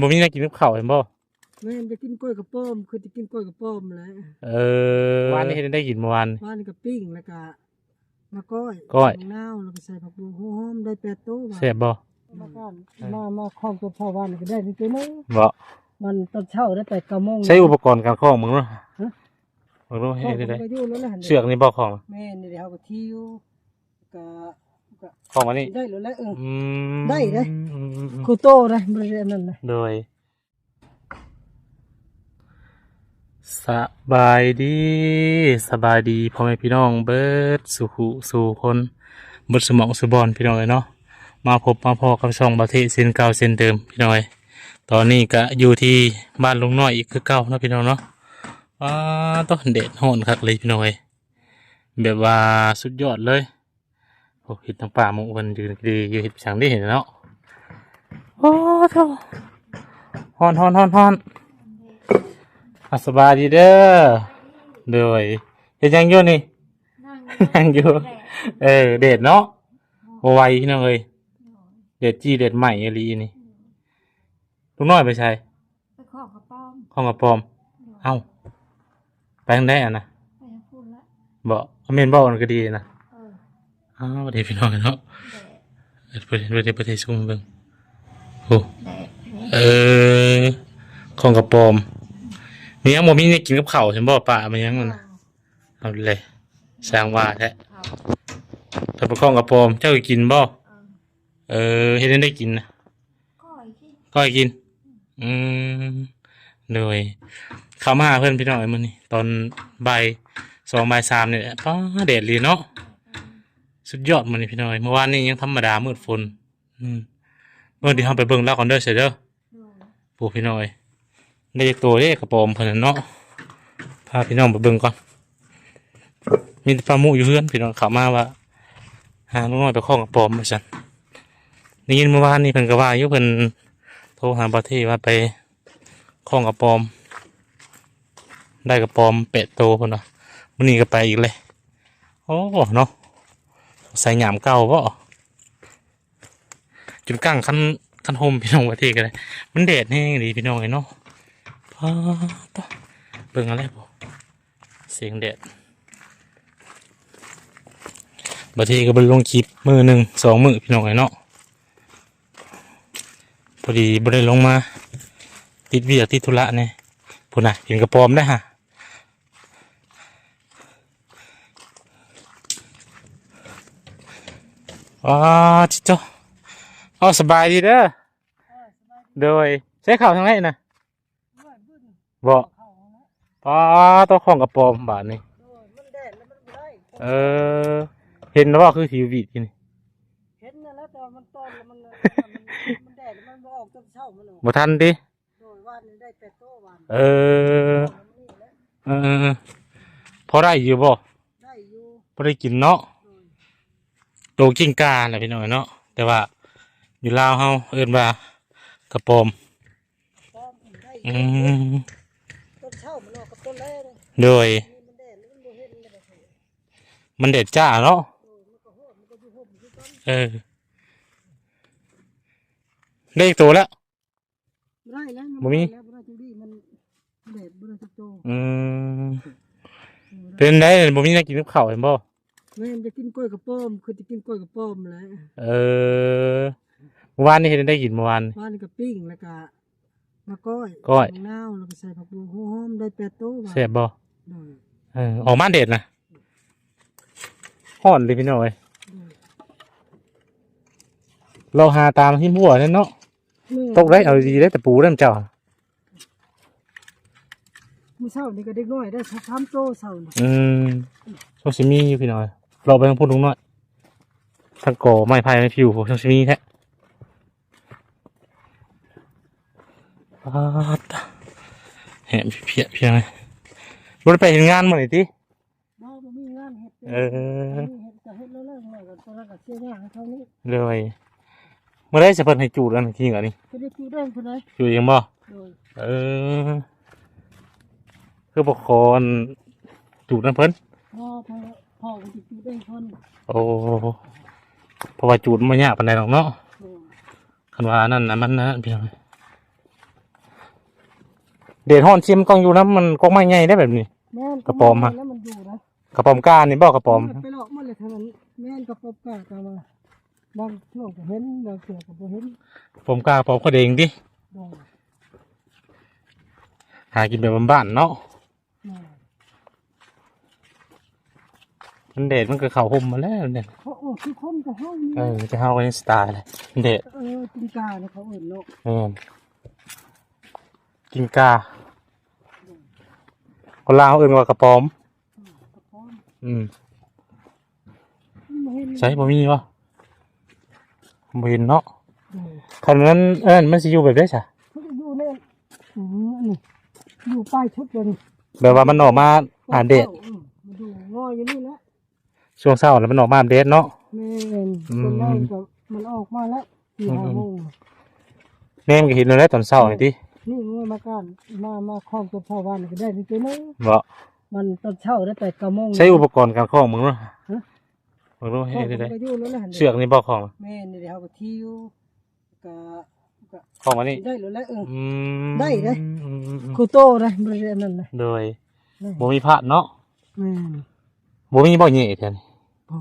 บ่มีอะไรกินกับข้าวเห็นบ่แม่จะกินกล้วยกระป้อมคือจะกินกล้วยกระป้อมแหละวานนี้เห็นได้กินเมื่อวานวานกับปิ้งแล้วก็มาก้อยนาวแล้วก็ใส่ผักบุ้งหอมได้8 โต๊ะแซ่บบ่มาคล้องตัวพ่อวานก็ได้นี่ตัวนึงบ่มันตอนเช้าได้8 9 โมงใช้อุปกรณ์การคล้องมึงเนาะมึงรู้ให้ได้เชือกนี่บ่คล้องแม่นี่เดี๋ยวก็ทิ้วก็คล้องอันนี้ได้แล้วได้เด้คูโตนะบริเวณนั้นนะโดยสบายดีพ่อแม่พี่น้องเบิดสู่คนเบิดสมองสุบอนพี่น้องเลยเนาะมาพบมาพอกับช่องบาเทเซนเก่าเซนเดิมพี่น้องตอนนี้ก็อยู่ที่บ้านลุงน้อยอีกคือเก่านะพี่น้องเนาะต้องเด็ดโหนคักเลยพี่น้องแบบว่าสุดยอดเลยโอ้เห็ดทางป่ามุกวันยืนดีอยู่เห็ดช่างได้เห็นเนาะโอ้เท่าฮอนสบายดีเด้อโดยเฮ็ดยังอยู่นี่นั่งอยู่เด็ดเนาะไวพี่น้องเด็ดจี้เด็ดใหม่อะไรนี่ลุงน้อยไปใช่ไปข้องกระป้อมเอ้าไปทางได้อ่ะนะไปทางพูดละบอกเมนบอกมันก็ดีนะอ้าวเดี๋ยวพี่น้องเนาะประเทศชุ่มเบิ่งโอ้ของกระปอมมียังบ่มีเนี่ยกินกับข้าวฉันบอกป่ามันยังมันเอาเลยสร้างว่าแท้ถ้าไปของกระปอมเจ้ากินบ่เฮ็ดได้กินนะก็กินเลยเข้ามาเพื่อนพี่น้องมื้อนี้ตอนบ่าย2บ่าย3เนี่ยป้าแดดดีเนาะสุดยอดมื้อนี้พี่น้องเมื่อวานนี้ยังธรรมดามืดฝนเมื่อที่เฮาไปเบิ่งแล้วก่อนเด้อเสร็จเด้อปู่พี่น้องได้ตัวเด้กระปอมเพิ่นเนาะพาพี่น้องไปเบิ่งก่อนมีปลาหมูอยู่เพื่อนพี่น้องเข้ามาว่าหาน้อยไปข้องกระปอมมาซั่นได้ยินเมื่อวานนี้เพิ่นก็ว่าอยู่เพิ่นโทรหาประเทศว่าไปข้องกระปอมได้กระปอม8 โตเพิ่นว่ามื้อนี้ก็ไปอีกเลยโอ้เนาะใส่หยามเก่าบ่จนกั้งคันห่มพี่น้องประเทศก็ได้มันแดดแห้งดีพี่น้องเนาะเบิ่งอะไรบ่เสียงแดดบางทีก็ไปลงคลิปมือ1 2 มื้อพี่น้องเนาะพอดีบ่ได้ลงมาติดเวียกติดธุระเนี่ยพุ่นน่ะเห็นกระปอมได้ฮะจิโจ้สบายดีเด้อโดยใช้ข่าวทางไหนนะบอกตัวของกระปอมบาทนี่เห็นแล้วว่าคือทีวีที่นี่เห็นนะแล้วแต่มันต้นมันแดดมันออกจนเช้ามันออกบ่ทันดิโดยวันนี้ได้8 โต๊ะวันพอได้อยู่บ่ได้อยู่พอได้กินเนาะโตกิ้งกาแหละพี่น้องเนาะแต่ว่าอยู่ลาวเฮาเอิ้นว่ากระปอมต้นเช้ามันออกกับต้นแรกโดยมันเด็ดจ้าเนาะได้อีกตัวแล้วได้แล้วบ่มีมันเด็ดบ่ได้สักตัวเป็นได้บ่มีอะไรกินกับข้าวเห็นบ่แม่จะกินกล้วยกระป้อมคือจะกินกล้วยกระป้อมแหละเมื่อวานนี้เห็นได้กินเมื่อวานกับปิ้งแล้วก็มาก้อยนาวแล้วก็ใส่ผักบุ้งหอมได้8 โต๊ะแซ่บบ่ออกมาเด็ดนะห่อนเลยพี่น้อยเราหาตามที่มั่วนั่นเนาะตกได้เอาดีได้แต่ปูได้เจ้ามื้อเช้านี่ก็เด็กน้อยได้3 โต๊ะเช้าช่วงซิมีอยู่พี่น้อยเราไปทางพูดลุงน้อยทางก่อไม้พายไม้ผิวช่วงซิมีแท้เห็นเพี้ยเลยรถไปเห็นงานมาหน่อยทีมีงานเห็ดจะเห็ดแล้วหน่อยก็ตอนนั้นก็เสียงานเท่านี้เลยเมื่อไรจะเพิ่นให้จูดกันทีก่อนนี่จะจูดได้คนไหนจูดยังบ่คือปกครองจูดนั่นเพิ่นพ่อจะจูดได้คนโอ้เพราะว่าจูดมันยากปานใดหรอกเนาะคันว่านั่นนะมันนะพี่น้อง เดดฮ้อนชิมกล้องอยู่น้ำมันกล้องไม่ใหญ่ได้แบบนี้ แม่น กระป๋อมอะ แล้วมันอยู่นะ กระป๋อมก้านนี่บ่กระป๋อม ไปเลาะมันเลยเท่านั้นแม่นกระป๋อมกล้าก็มาบางช่วงก็เห็นบางช่วงก็บ่เห็น กระป๋อมก้ากระป๋อมข้าวเดงดิ ได้ หากินแบบบ้านๆเนาะ ได้ มันเดดมันก็เข้าห่มมาแล้วเนี่ย เขาคือคนกับเฮานี่ จะเฮากันสไตล์เลยมันเดด กินกาเนี่ยเขาเอิ้นเนาะ กินกาคนลาวเอื่นว่ากระป๋อม กระป๋อม อืม บ่เห็น ใช่บ่มีวะบ่เห็นเนาะ เออ คันนั้นมันสิอยู่แบบได้จ้ะ เขาจะอยู่เนี่ยอันนี้อยู่ป้ายชุดเลยนี่ แบบว่ามันออกมาอ่านเดด มันดูงออยู่นี่แหละ ช่วงเช้าแล้วมันออกมาอัปเดตเนาะ แม่นคนแรกก็มันออกมาแล้ว4-5 โมง แม่มันก็เห็นแล้วตอนเช้านี่ติ นี่งวยมากันมาคล้องตัวพ่อบ้านก็ได้นี่ตัวนึง บ่ มันตอนเช้าได้แต่9 โมง ใช้อุปกรณ์การคล้องมึงเนาะ ฮะ มึงรู้ พ่ ให้ อ ได้ ก็อยู่แล้วนะ เชือกนี่บ่คล้อง แม่นี่เดี๋ยวเขาก็ทิวก็ คล้องมานี่ ได้แล้วแหละได้ ครูโตนะบริเวณนั้นนะ โดยบ่มีพระเนาะ แม่น บ่มีบ่เหญ่แท้นี่ พ่อ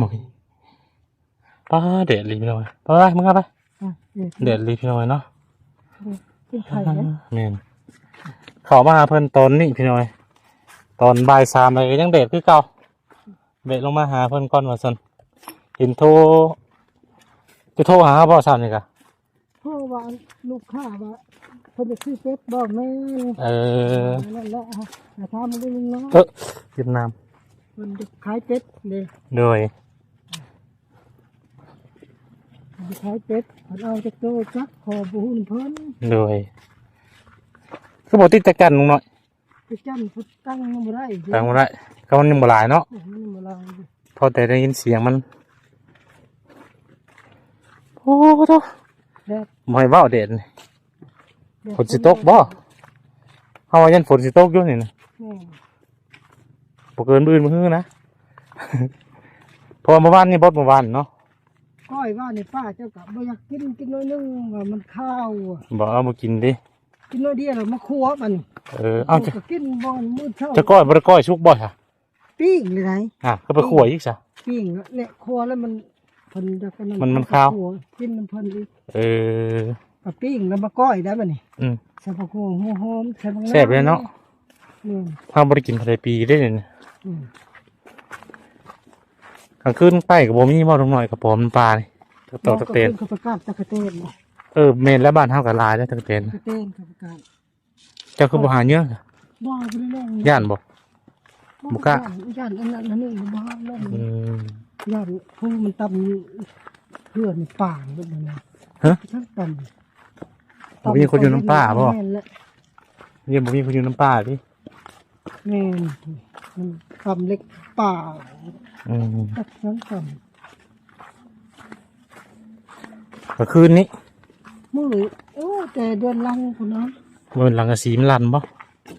บ่มีป้าเด็ดลีพี่น้อยไปมึงเอาไป อ่ะเด็ดลีพี่น้อยเนาะ เป็นไข่นะ แม่นเข้ามาหาเพิ่นตอนนี้พี่น้อย ตอนบ่าย3เลยยังเด็ดคือเก่าเด็ดลงมาหาเพิ่นก่อนว่าซั่นเห็นจะโทรหาบ่ซั่นนี่กะ เพราะว่าลูกค้าว่าเพิ่นจะซื้อเป็ดบ่แม่น นั่นแหละแต่ถ้ามันได้ยินเนาะ เวียดนาม มันจะขายเป็ดเลย โดย มันจะขายเป็ดมันเอาจากโตจักขอบุญเพิ่น โดยคือบ่ติดแต่กันลุงน้อย ไปจำพุทตั้งมันบ่ได้ แต่บ่ได้ก็มันยังบ่หลายเนาะ มันบ่ลาย พอแต่ได้ยินเสียงมันโอ้โธ่ แดด บ่ให้เว้าเด็ดนี่ฝนสิตกบ่เฮาว่ายันฝนสิตกอยู่นี่นะ แม่ บ่เกินมื้อมื้อนะ เพราะว่าเมื่อวานนี่บ่เมื่อวานเนาะ ก้อยว่านี่ป้าเจ้าก็บ่อยากกินน้อยนึงว่ามันข้าวอะ บ่เอามากินดิ กินน้อยเดียวแล้วมาคั่วมัน เอาจะ ก็กินบ่มื้อเช้า จะก้อยบ่ได้ก้อยสุกบ่ค่ะ ปิ้งเลยไง ก็ไปขั่วอีกซะ ปิ้งแล้วเนี่ยคั่วแล้วมันเพิ่นจะกัน มันข้าว กินน้ำเพิ่นอีก อ ก็ปิ้งแล้วมาก้อยได้บัดนี้ อืม ใส่ผักหัวหัวหอมใส่ผัก แซ่บเลยเนาะ อืม เฮาบ่ได้กินภายในปีได้นี่ อืม กลางคืนไปก็บ่มีบ่ลงหน่อยกับปอมปลานี่ตอกตะเตน กับประกาศตะกะเตนนะ แม่นแล้วบ้านเฮาก็หลายแล้วตะเตน ตะกะเตนกับประกาศ เจ้าคือบ่หาเยอะ บ่ไปเรื่อง ย่านบ่ บ่กล้า ย่านอันนั้นอันนี้บ่เล่น อืม ย่านผู้มันตำเพื่อนป่างแบบนั้นนะ ฮะ ทั้งตำ บ่มีคนอยู่น้ำป่าบ่ แม่นแหละ เนี่ยบ่มีคนอยู่น้ำป่าดิ แม่นมันตำเล็กป่า อืม ตักทั้งต กลางคืนนี้ ำมื้อโอ้แต่เดือนลังพุ่นนะ มันหลังกะสีมันลั่นบ่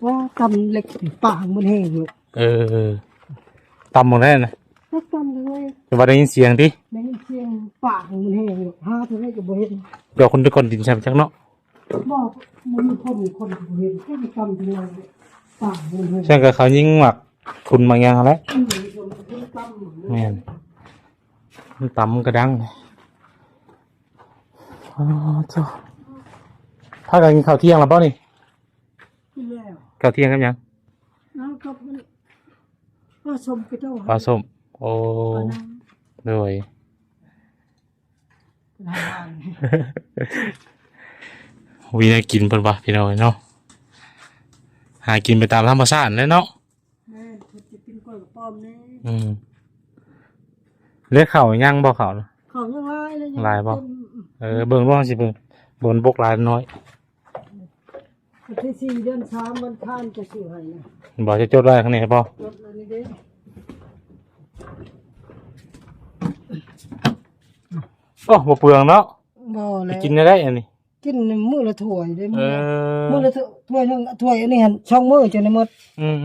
ว่าตำเล็กป่างมันแห้งอยู่ ตำหมดแล้วนะ ตักตำเลย แต่ว่าได้ยินเสียงดิ ในเสียงป่างมันแห้งอยู่หาเท่าไรก็บ่เห็น เดี๋ยวคนทุกคนดินใช่ไหมจักเนาะ บอกมันมีคนก็บ่เห็นแค่มีกำเดียวป่างมันแห้ง ใช่ก็เขายิ่งหมักคุณบางอย่างแล้ว อืมมันตำ แม่นมันตำมันกระดังอ๋อเจ้าถ้ากันกินข้าวเที่ยงแล้วเปล่านี่ กินแล้ว ข้าวเที่ยงกันยัง แล้วก็มันผสมกับเจ้า ปลาส้มโอ้ ปลาน้ เลย ำลาย วินากินเพิ่นว่าพี่น้องเนาะหากินไปตามธรรมชาติเลยเนาะ แม่คนจะกินกล้วยกับป้อมนี่ เลือกข้าวย่างบ่ข้าวนะ เขายังลายเลย ลายบ่ เบิ่งร่องสิเบิ่งบนบกลายน้อย วันที่4 เดือน 3วันข้านจะซื้อให้นะ บอกจะจดไว้ข้างในป่ะ รถเลยนี่เด้ โอ้บ่เปลืองเนาะ บ่ ไป แล้ว กินได้อันนี้ กินมื้อละถ้วยได้ เอ มื้อละถ้วยนึงถ้วยอันนี้หั่นช่องมื้อจนได้หมด อืม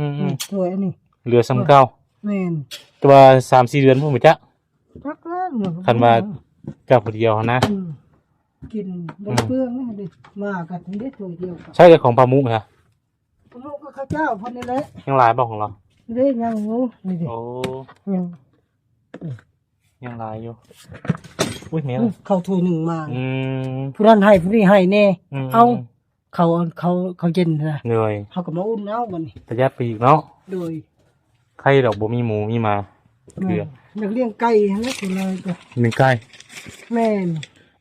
ถ้วยอันนี้ เหลือซ้ำเก่า แม่น ตัว3-4 เดือนพุ่นบ่จ๊ะ รักแล้วเนาะ คันว่าเจ้าผู้เดียวนะ อืมกินบ่เปลืองนี่ดิมากันถึงได้ถ้วยเดียวกัน ใช่แต่ของปลาหมุกฮะ ข้าวเจ้าเพิ่นนี่แหละ ยังหลายบ่ของเรา เด้ยังหมูนี่ดิ โอ้ ยัง ยังหลายอยู่อุ้ยแมว เข้าถ้วยหนึ่งมา อืม ผู้นั้นให้ผู้นี้ให้แน่ ม เอาเขาเย็นนะ เหนื่อย เขาก็มาอุ่นเอามัน ระยะปีกเนาะ โดย ใครดอกบ่มีหมูมีหมาเกลือ นักเลี้ยงไก่นั่นแหละคือเลยก็ หนึ่งใกล้ แม่น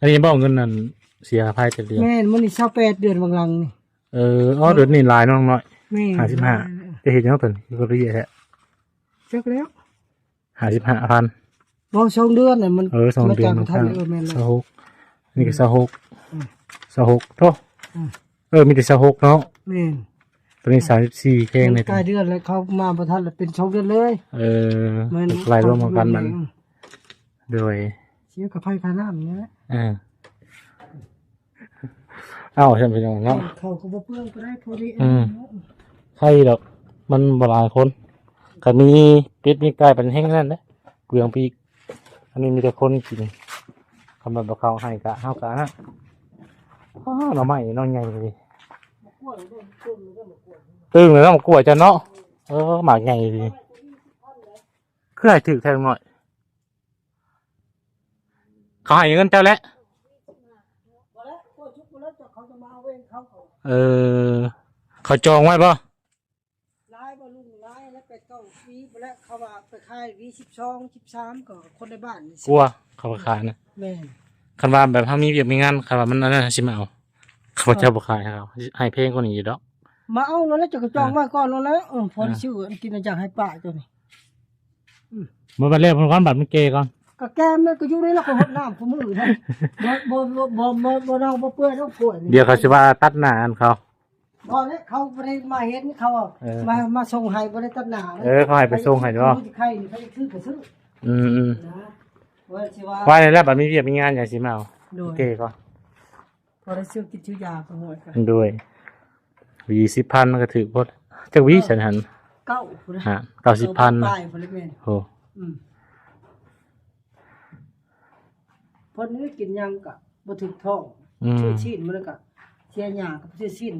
อันนี้บ่เอาเงินนั่นเสียค่าจะเรียน แม่นมื้อนี้28เดือนบางหลังนี่ อ๋อเดือนนี้หลายน้องน้อย แม่น 55จะเห็นยังเป็นก็เรียกแฮะ จักแล้ว 55,000 บ่2เดือนน่ะมัน 2 เดือน มา น้ จา อก ง ไท ข้าง ยแม่นแล้ว 26นี่ก็26โต อืม มีแต่26เนาะ แม่น ตัวนี้34แพงใน ใกล้เดือนแล้วเขามาบ่ทันแล้วเป็น2เดือนเลย แม่น รายรวมกันมันโดย เสียกับไผค่าน้ำนี่แหละ เอ้าใช่ไหมพี่น้องเนาะ เขาก็บ่เปลืองก็ได้พอดี ใครดอก มันบ่หลายคนก็มีเป็ดมีไก่เป็นแห้งนั่นนะเกลืองปีกอันนี้มีแต่คนกินคำแบบเขาให้กะเฮากะฮะหน่อไม้น้อยใหญ่เลยตึงเลยต้องกลัวจะเนาะหมากใหญ่ดีคือให้ถือแทงหน่อยเขาให้เงินเจ้าแล้ว บ่แล้วพวกชุบบ่แล้วเขาจะมาเอาเองเขา เขาจองไว้ป่ะ ลายบ่ลุงลายแล้วไปเก้าวีบ่แล้วเขาว่าไปขายวี12 13ก็คนในบ้านนี่ กลัวเขาขายนะ แม่น คันว่าแบบถ้ามีเวียกมีงานคันว่ามันอันนั้นสิมาเอาเขาเจ้าบ่ขายให้เขาให้เพลงคนนี้อยู่ดอก มาเอาแล้วจะก็จองไว้ก่อนแล้วพอชื่อกินจังให้ป้าเจ้านี่ เมื่อวันแรกผมก่อนบัตรมันเกก่อน ก็แกมันก็อยู่ในแล้วก็หดน้ำของมือนั่นบ่เราบ่เปื่อยต้องกล้วย เดี๋ยวเขาสิว่าตัดหน้าอันเขา บ่แล้วเขาบ่ได้มาเห็นเขามาส่งให้บ่ได้ตัดหน้า เขาให้ไปส่งให้ด้วย ใครนี่เขาจะซื้อก็ซื้อ อืม นะว่าสิว่า ว่าในแรกบัตรมีเวียกมีงานอย่างสิมาเอา โดย เกก่อน พอได้ซื้อกินชื่อยาไปหมดกัน ด้วย20,000มันก็ถือพดจักวีฉันหัน เก้าพุ่นนะ 90,000 ตายพุ่นเลยแม่น โอ้ เพิ่นนี่กินยังก็บ่ถึกท้อง ชื่อชิ้นมันก็เสียหยากับชื่อชิ้น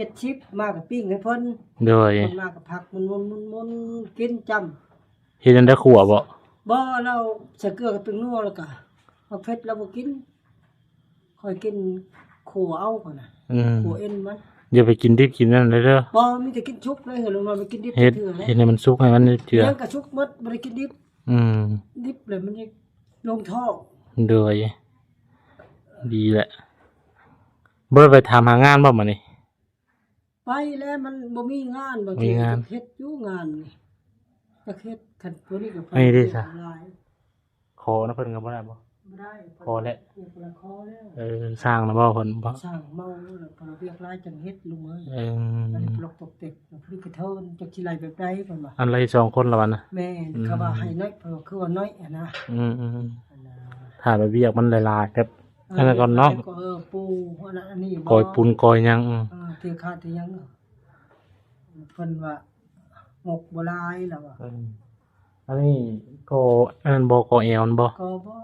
70มากับปิ้งให้เพิ่น ด้วย เพิ่นมากับผักมุนกินจำ เฮ็ดจังได้ขัวบ่ บ่เราใส่เกลือกับเป็นนัวแล้วก็เอาเผ็ดเราบ่กินค่อยกินขัวเอาก่อนน่ะขัวเอ็นมัน อย่าไปกินดิบกินนั่นเลยเด้อ บ่มีแต่กินชุบเลยเหรอลุงนอนไปกินดิบ เฮ็ด เถื่อเลย เฮ็ดให้มันสุกให้มันเจือ ยังกระชุกหมดบ่ได้กินดิบ อืม ดิบเลยมันจะลงท้อง ด้วยดีแหละบ่ได้ไปทำหางานบ่มื้อนี้ ไปแล้วมันบ่มีงานบางที มีงาน เฮ็ดอยู่งานนี่จะเฮ็ดคันตัวนี้ก็ไป ไม่ได้จ้ะ หลาย ขอนะเพิ่นก็บ่ได้บ่ บ่ได้ พอแล้ว เรียกว่าคอแล้ว สร้างนะบ่เพิ่นบ่ สร้างเมาแล้วพอเรียกหลายจังเฮ็ดลุงเอ้ย เอ อันนี้ อ ปลอกตกเต็กแล้วพลิกกระเทินจักสิไหลแบบใดเพิ่นว่า อันละ2คนละวันนะ แม่นเขาว่าให้น้อยเพิ่นว่าคือว่าน้อยอะนะ อืม อันน่ะ ถ้าไปเวียกมันหลายๆครับอันนั้นก่อนเนาะ ก็ปูอันนั้นอันนี้บ่ กอยปุนกอยหยัง เทคาเทยังเพิ่นว่าหมกบ่หลายแล้วว่า อันนี้ก็อันนั้นบ่ก็แอวมันบ่ ก็บ่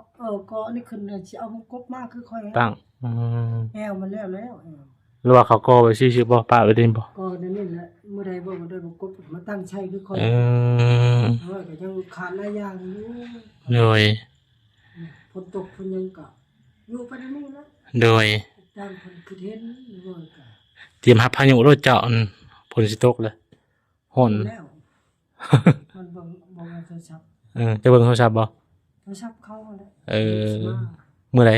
ก็อันนี้ขึ้นเลยสิเอามากบมาคือค่อย ตั้ง แอวมันแล้วแอว หรือว่าเขาก็ไปชื่อบ่ป้าไปเด่นบ่ ก็นั่นนี่แหละเมื่อใดบ่ได้บ่กบมาตั้งใช้คือค่อย อ ก็ยังขาดหลายอย่างอยู่ โดย ฝนตกฝนยังก็อยู่ไปนั่นนี่แหละ โดย ตามเพิ่นคือเห็นว่าก็ เตรียมรับพายุรถเจาะฝนสิตกเลยฮ้อน แล้วมันบ่ว่าโทรศัพท์ จะเบิ่งโทรศัพท์บ่ โทรศัพท์เขาแหละ มื้อใด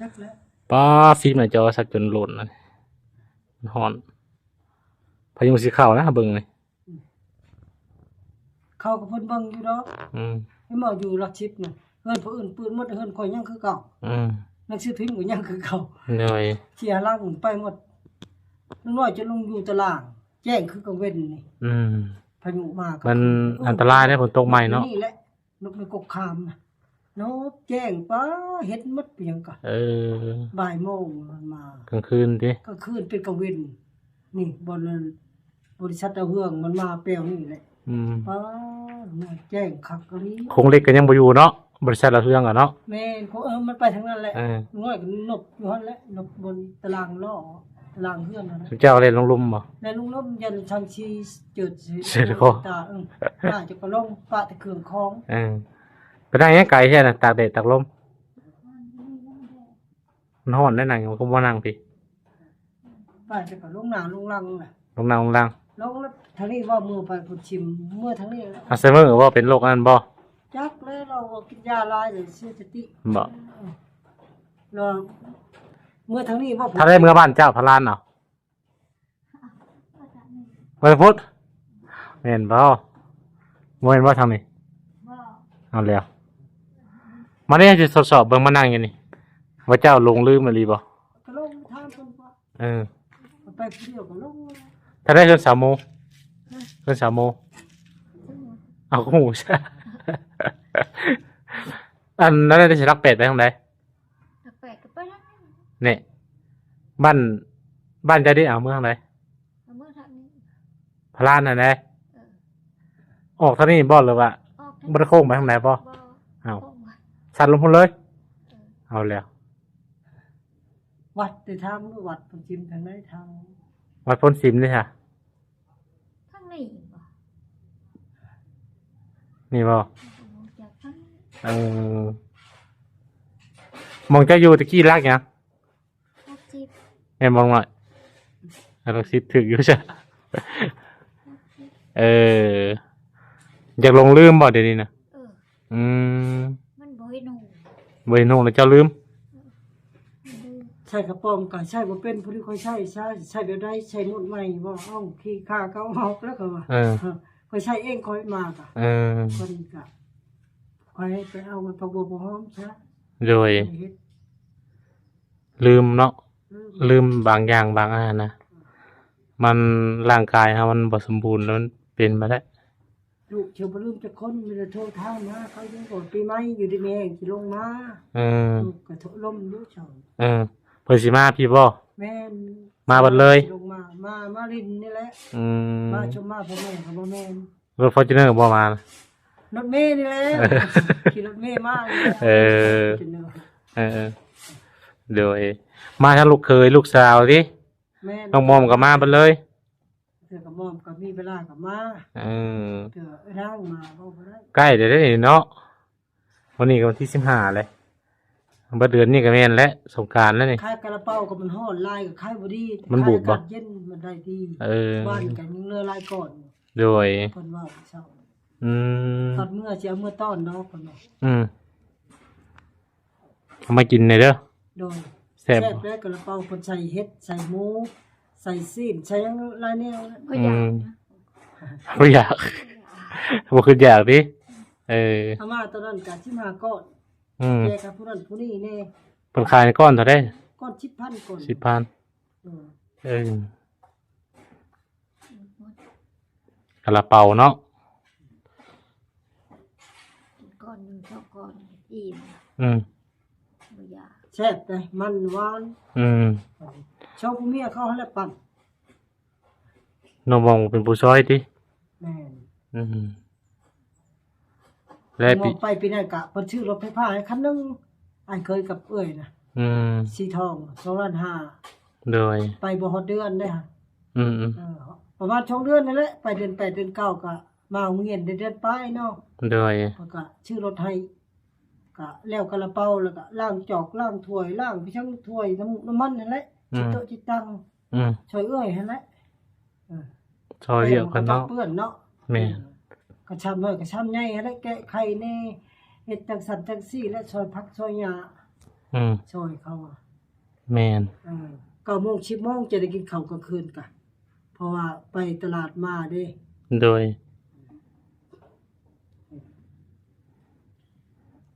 จักแล้ว ป้าฟิล์มหน้าจอสักจนหล่นเลยมันฮ้อนพายุสิเข้านะเบิ่งเลย เขาก็เพิ่นเบิ่งอยู่ดอก ให้หมออยู่หลักชิปน่ะเฮือนผู้อื่นปืนหมดเฮือนข่อยยังคือเก่าหนังสือพิมพ์ก็ยังคือเก่า เหนื่อย เสียล่างไปหมดน้อยจะลงอยู่ตาราง แจ้งคือกังเว้นนี่พายุมาก็ มันอันตรายได้ฝนตกใหม่เนาะ นี่แหละนกในกกคามน่ะนกแจ้งป้าเฮ็ดหมดเปียงกะบ่ายโมงมันมาก ลางคืนดิ ก็คืนเป็นกังเว้นนี่บ่นั้นบริษัทดาวเฮืองมันมาแปลวนี่แหละป้าแจ้งคักกะนี้ คงเล็กก็ยังบ่อยู่เนาะบริษัทเราเทืองอ่ะเนาะ แม่นมันไปทางนั้นแหละน้อยก็นกอยู่หั่นแหละนกบนตารางล้อต หลังเพื่อนนั่นแหละ เจ้าเล่นลงลุมบ่ ในลุงล้มยันทางชีจุด เสร็จคอ ตาน่าจะก็ลงปะตะเคืองคล้อง ไปนั่งยังไกลแค่น่ะตากแดดตากลมมันร้อนได้นั่งมันก็บ่นั่งพี่ ปะจะก็ลงหนาลงลังน่ะ ลงนั่งลงล่าง ลงแล้วทางนี้ว่ามือไปผุดชิมเมื่อทางนี้ อัลไซเมอร์ว่าเป็นโรคอันนั้นบ่ จักเลยเรากินยาลายเลยเสียสติ บ่ เราเมื่อทางนี้ว่า ถ้าได้เมื่อบ้านเจ้าพระลานเนาะวันพุธแม่นบ่แม่นบ่ทางนี้ บ่ เอาแล้วมาได้จะทดสอบเบิ่งมานั่งอยู่นี่ว่าเจ้าลงลืมอีหลีบ่ ก็ลงทางคนว่า ไปผู้เดียวก็ลง ถ้าได้เพิ่น3 โมงเพิ่น3 โมงเอาก็หูใช่ อันนั้นได้สิรักเป็ดไปทางใด ตักแปะก็ไปนั่น นี่บ้านเจะได้เอาเมืองไหน เอามื่อทางนี้ พลานน่ะนะ เออ ออกเท่านี้บ่หรือว่า ออก บ่ได้โค้งไปทางไหนบ่ บ่ เอา โค้งไว้ สั่นลงพุ่นเลย เอาแล้ว วัดแต่ทางวัดผุดชิมทางไหนทาง วัดพ้นสิมเลยค่ะ ทางนี้บ่ นี่บ่ จากทางนี้ เออมองจะอยู่ตะกี้รักหยัง 60 แม่นมองหน่อยรักสิถึกอยู่ใช่ เอออยากลงลืมบ่เดี๋ยวนี้นะ เออ อืม มันบ่ให้หนู บ่ได้โน่แล้วเจ้าลืม มันดื้อ ใช่กระป๋อมก็ใช่บ่เป็นผู้ที่ค่อยใช้แบบใดใช้นุ่นใหม่บ่เอ้าขี้ข้าเขาเอาแล้วก็ว่า เออ ค่อยใช้เองค่อยมาก็ เออ คนก็ค่อยไปเอามันผักบัวบ่หอมซะ โดย เฮ็ด ลืมเนาะ เออ ลืมบางอย่างบางอันนะ มันร่างกายครับมันบ่สมบูรณ์แล้วมันเป็นมาแล้ว ลูกเชียวบ่ลืมจักคนมีแต่โทรถามมาเขายังบ่ปีใหม่อยู่ดีแม่สิลงมา เออ ลูกก็โทรลมอยู่เจ้า เออเพิ่นสิมาพี่บ่ แม่น มาเบิดเลย ลงมาลินนี่แหละ อืม มาชมมาพ่อแม่ก็บ่แม่น รถฟอร์จูเนอร์บ่มา รถเมล์นี่แหละขี่รถเมล์มานี่แหละ เออ กินเนอะ เออโดยมาทั้งลูกเคยลูกสาวดิ แม่น น้องมอมก็มาเบิดเลย เถื่อกับมอมก็มีเวลาก็มา เออ เถื่อร่างมาบ่ได้ ใกล้เดี๋ยวได้เนาะวันนี้ก็วันที่15เลยบ่เดือนนี้ก็แม่นแล้วสงกรานต์แล้วนี่ คายกระเป๋าก็มันฮ้อนลายก็คายบ่ดี มันบูดบ่ คายอากาศเย็นมันได้ดี เออ บ้านกันยังเรือลายก่อน โดย เพิ่นว่าเช้า อืม ตอนเมื่อสิเอาเมื่อต้อนเนาะเพิ่นว่า เอามากินหน่อยเด้อ โดย แซ่บ แล้วกระเป๋าเพิ่นใส่เห็ดใส่หมูใส่ซีนใส่หยังหลายแนวนะ ก็อยากนะ บ่อยากบ่คืออยากดิเออ อามาตอนนั้นก็15ก้อน อืม แกกับผู้นั้นผู้นี้แน่ เพิ่นขายในก้อนเท่าได ก้อน10,000ก่อน 10,000 เออ เออ กะละเปาเนาะ ก่อนหนึ่งสองก่อนอิ่ม อืม บ่อยาก แซ่บเลยมันหวาน อืม ชอบผู้เมียเขาให้ละปั่น น้องมองเป็นผู้ช่วยติ แม่น อืมและ ม ปี องไปปีนั้นกะเพิ่นชื่อรถไฟฟ้าให้คันหนึงอ้ายเคยกับเอ้ยนะ อืม สีทอง2ล้านห้า โดย ไปบ่ฮอดเดือนเด้อฮะ อืม ประมาณ2เดือนนั่นแหละไปเดือน8เดือน9ก็มาโรงเรียนเดือนปลายเนาะ โดย เพิ่นก็ชื่อรถให้ก็แล้วกระเป๋าแล้วก็ล้างจอกล้างถ้วยล้างพี่ช่างถ้วยน้ำมันนั่นแหละจิตโตะจิตตัง อืม ช่วยเอ้ยหั่นแหละเออ ช่วยเรียกกันเนาะ เปื้อนเนาะ แม่ กระชำน้อยกระชำใหญ่หั่นแหละแกะไข่แน่เฮ็ดจังสันจังซี่และช่วยพักช่วยหญ้า อืม ช่วยเขาอะ แม่น 9โมง10โมงจะได้กินข้าวกลางคืนกะเพราะว่าไปตลาดมาเด้ โดย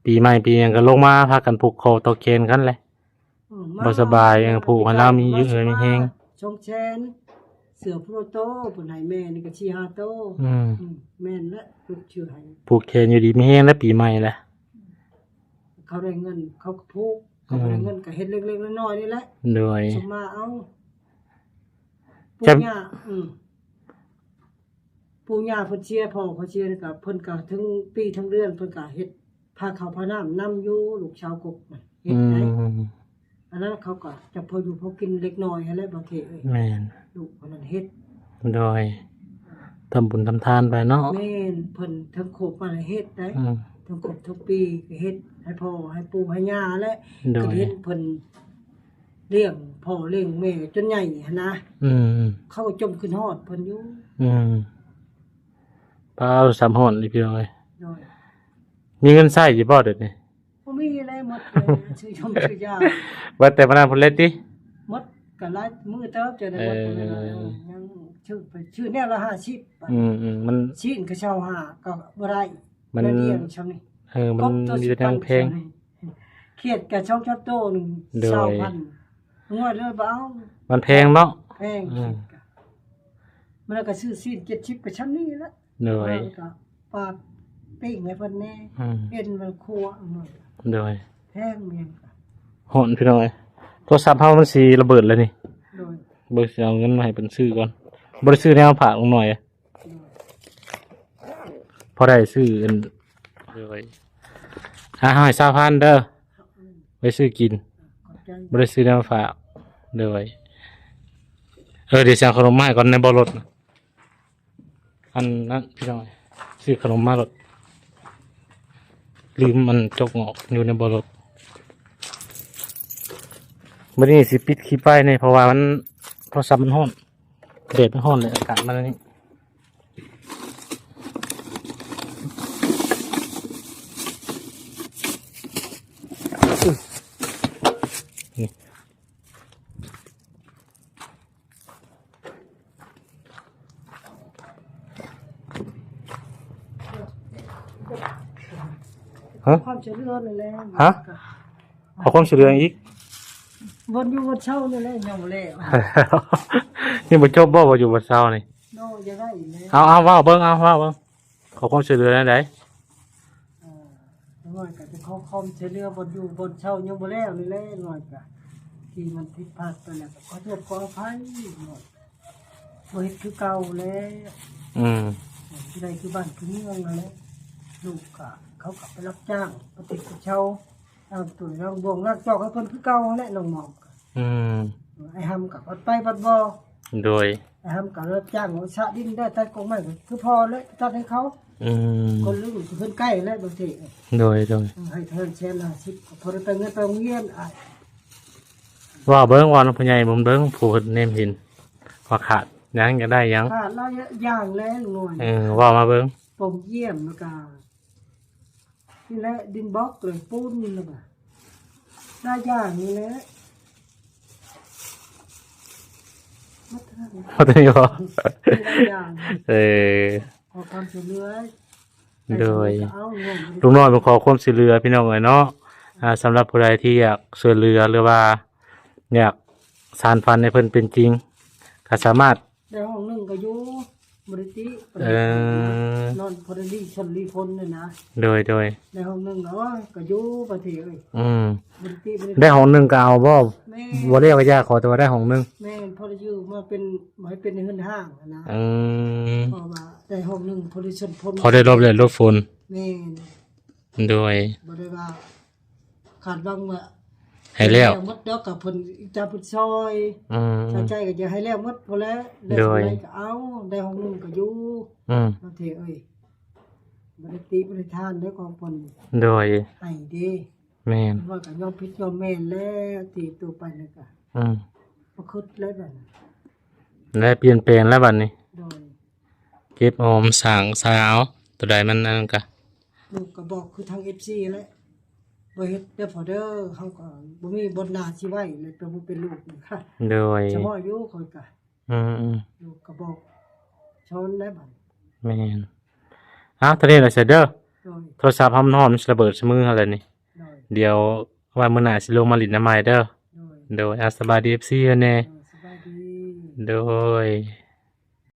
ปีใหม่ปีหยังก็ลงมาพากันผูกคอตอแขนกันแหละ บ่สบายผูกให้เรามีอยู่มีแฮง ชงแชนเสือโปรโตเพิ่นให้แม่นี่ก็ชีฮาโต อืม แม่นและลูกชื่อให้ ผูกแขนอยู่ดีมีแฮงแล้วปีใหม่แหละ เขาได้เงินเขาก็พูกเขาบ่ได้เงินก็เฮ็ดเล็กๆน้อยๆนี่แหละ โดย สมมาเอาปู่ จำ ย่าปู่ย่าเพิ่นเชียร์พ่อเขาเชียร์นี่ก็เพิ่นก็ถึงปีทั้งเดือนเพิ่นก็เฮ็ดพาข้าวพาน้ำนำอยู่ลูกชาวกกน่ะเฮ็ อื ดได้ ม อันนั้นเขาก็จะพออยู่พอกินเล็กน้อยให้แล้วบางทีเอ้ย แม่น ลูกคนนั้นเฮ็ด โดยทำบุญทำทานไปเนาะ แม่นเพิ่นทั้งโคบมาให้เฮ็ดได้ อืม ทั้งครบทุกปีก็เฮ็ดให้พ่อให้ปู่ให้ย่าและ โดย ก็เฮ็ดเพิ่นเลี้ยงพ่อเลี้ยงแม่จนใหญ่หั้นนะ อืม เขาก็จมขึ้นฮอดเพิ่นอยู่ อืมเปล่าสามหอนเลยพี่น้องเอ้ย โดย มีเงินใช้อยู่บ่เดี๋ยวนี้ บ่มีอะไรหมดเลยชื่อชมชื่อยา ว่าแต่พนันพุ่นเล่นติ หมดก็หลายมื้อเติบจะได้หมดไปแล้วยังชื่อไปชื่อแนวละ50บาท มัน ชิ้นก็เช่าหาก็บ่ได้ มัน ได้เลี้ยงชำนี่ มันมีแต่ทางเพลง เครียดกับช่องชัดโตหนึง โดย 20,000งวดเลยบ่เอา มันแพงเนาะ แพงมันก็ซื้อซีน70ก็ชั้นนี้ละ โดย มันก็ปาดปิ้งให้เพิ่นแน่ อืม เอ็นมันครัวเอาหน่อย โดย แพงเมียงก็ หอนพี่น้องเอ้ยโทรศัพท์เฮามันสิระเบิดแล้วนี่ โดย เบิกสิเอาเงินมาให้เพิ่นซื้อก่อนบ่ได้ซื้อแนวฝากลงหน่อยอะพอได้ซื้ออันเลยหาให้20,000เด้อไปซื้อกิน ขอบใจ บ่ได้ซื้อแนวฝากเลยเดี๋ยวสั่งขนมมาให้ก่อนในบ่รถนะอันนั้นพี่น้องเอ้ยซื้อขนมมารถลืมมันจกงอกอยู่ในบ่รถมื้อนี้สิปิดคลิปไว้นี่เพราะว่ามันโทรศัพท์มันร้อนแดดมันร้อนเลยอากาศมันอันนี้นี่ฮะ ความเชื่อเรื่องนี่แหละ ฮะ ขอความช่วยเหลืออีก วนอยู่วนเช่านี่แหละยังบ่แล้ว นี่บ่จบบ่อยู่บนเสานี่ โนจะได้อีกแล้ว เอาว้าวเบิ่งขอความช่วยเหลือได้ น้อยก็จะขอความเชื่อเรื่องวนอยู่วนเช่ายังบ่แล้วนี่แหละน้อยก็ที่มันผิดพลาดไปแล้วก็ขอโทษขออภัยน้อยบ่เฮ็ดคือเก่าแล้ว อืม ที่ใดคือบ้านคือเมืองนั่นแหละลูกก็เขากลับไปรับจ้างปฏิบัติเช่าตามตัวเราบ่วงนักจอกให้เพิ่นคือเก่าแหละน้องหมอมก็ อืม ไอ้หำกับวัดไปวัดบ่ โดย ไอ้หำกับรับจ้างเอาชะดินได้ตัดกงไม้ก็คือพอแล้วตัดให้เขา อืม คนลึกคือเพิ่นใกล้แล้วบางที โดย ให้เทินเชน50ก็พอได้ไปเงินไปโรงเรียนอ้าย ว่าเบิ่งว่าน้องผู้ใหญ่ผมเบิ่งผู้เพิ่นเนมเห็นว่าขาดยังจะได้ยัง ขาดหลายอย่างแล้วหน่วย ว่ามาเบิ่ง ปมเยี่ยมแล้วก็นี่แหละดินบล็อกเลยปูนนี่แล้วก็หลายอย่างนี่แหละมัธยม พอได้บ่ หลายอย่าง เออ ขอความช่วยเหลือ โดย เอาเงิน ลุงน้อยผมขอความช่วยเหลือพี่น้องเอ้ยเนาะสำหรับผู้ใดที่อยากช่วยเหลือหรือว่าอยากสานฝันให้เพิ่นเป็นจริงก็สามารถ ได้ห้องหนึงก็อยู่บริติ นอนพอดีชนรีพลเนี่ยนะ โดย ในห้องหนึงเนาะก็อยู่ประเทศเอ้ย อืม บริติบริ ได้ห้องหนึงก็เอาบ่ แม่ บ่เรียกว่ายากขอแต่ว่าได้ห้องหนึง แม่พอดีอยู่มาเป็นหมายเป็นในเฮือนห้างอะนะ อืม เพราะว่าได้ห้องหนึงพอดีชนพล พอได้รบเลยรบฝน แม่ โดย บ่ได้ว่าขาดบังว่า ให้แล้ว หมดดอกกับเพิ่นจะเพิ่นซอย อืม ถ้าใจก็จะให้แล้วหมดพอแล้วได้ โดย เท่าไหร่ก็เอาได้ห้องหนึงก็อยู่ อืม ประเทศเอ้ยบริติบริทานเด้อของเพิ่น โดย ให้เด้ แม่น ว่าก็ยอมผิดยอมแม่นแล้วตีตัวไปแล้วก็ อืม บ่คิดแล้วนั่น และเปลี่ยนแปลงแล้วบัดนี้ โดย เก็บหอมสร้างสาวตัวใดมันนั่นก็ ลูกก็บอกคือทาง FC แหละบ่เฮ็ดเด้อพอเด้อเฮาก็บ่มีบทหน้าสิไว้เลยเป็นผู้เป็นลูกนี่ค่ะ โดย เฉพาะอยู่ค่อยก็ อืม ลูกก็บอกชนแล้วบัด แม่นตอนนี้ล่ะเสร็จเด้อ โดย โทรศัพท์หอมนอนมันสิระเบิดซะมือหั่นแหละนี่ โดย เดี๋ยววันมื้อหน้าสิลงมาลิ้นน้ำใหม่เด้อ โดย โดยสบายดี FC เด้อแน่ สบายดี โดย